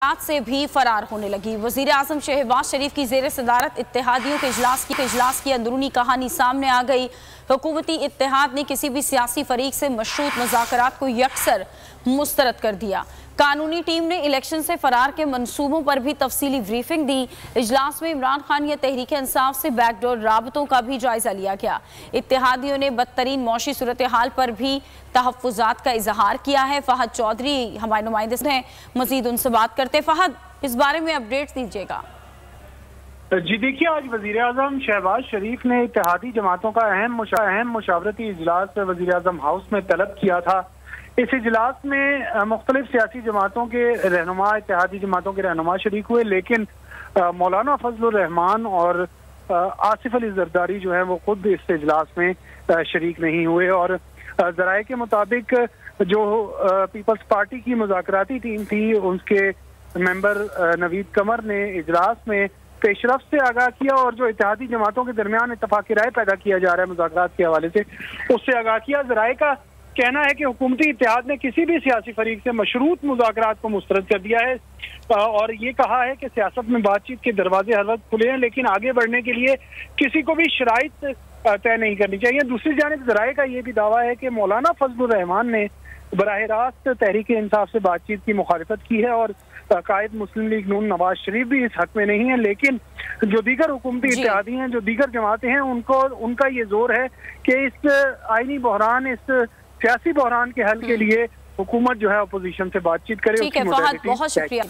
आज से भी फरार होने लगी। वजीर आजम शहबाज शरीफ की जेर सदारत इत्तेहादियों के इजलास की अंदरूनी कहानी सामने आ गई। हुकूमती इत्तेहाद ने किसी भी सियासी फरीक से मशरूत मुज़ाकरात को यकसर मुस्तरद कर दिया। कानूनी टीम ने इलेक्शन से फरार के मंसूबों पर भी तफसीली ब्रीफिंग दी। इजलास में इमरान खान या तहरीक इंसाफ से बैकडोर राबतों का भी जायजा लिया गया। इत्तेहादियों ने बदतरीन मौशी सूरत हाल पर भी तहफ़्फ़ुज़ात का इजहार किया है। फहद चौधरी हमारे नुमाइंदे हैं, मजीद उनसे बात करते। फहद, इस बारे में अपडेट दीजिएगा। जी देखिए, आज वजीर आजम शहबाज शरीफ ने इत्तेहादी जमातों का अहम मुशावरती इजलास वजीर आजम हाउस में तलब किया था। इस इजलास में मुख्तलिफ सियासी जमातों के रहनुमा, इत्तेहादी जमातों के रहनुमा शरीक हुए, लेकिन मौलाना फजलुर रहमान और आसिफ अली जरदारी जो है वो खुद इस इजलास में शरीक नहीं हुए। और जराये के मुताबिक जो पीपल्स पार्टी की मुज़ाकराती टीम थी, उसके मेंबर नवीद कमर ने इजलास में पेशरफ से आगाह किया और जो इत्तेहादी जमातों के दरमियान इत्तफाक़ी राय पैदा किया जा रहा है मुज़ाकरात के हवाले से, उससे आगाह किया। जराये का कहना है कि हुकूमती इत्तेहाद ने किसी भी सियासी फरीक से मशरूत मुज़ाकरात को मुस्तरद कर दिया है और ये कहा है कि सियासत में बातचीत के दरवाजे हर वक्त खुले हैं, लेकिन आगे बढ़ने के लिए किसी को भी शराइत तय नहीं करनी चाहिए। दूसरी जानिब जराये का ये भी दावा है कि मौलाना फजलुर रहमान ने बराह रास्त तहरीक इंसाफ से बातचीत की मुखालिफत की है और कायद मुस्लिम लीग नून नवाज शरीफ भी इस हक में नहीं है। लेकिन जो दीगर हुकूमती इत्तेहादी हैं, जो दीगर जमातें हैं, उनका ये जोर है कि इस आईनी बहरान, इस सियासी बहरान के हल के लिए हुकूमत जो है अपोजिशन से बातचीत करे। ठीक है फहद, बहुत शुक्रिया।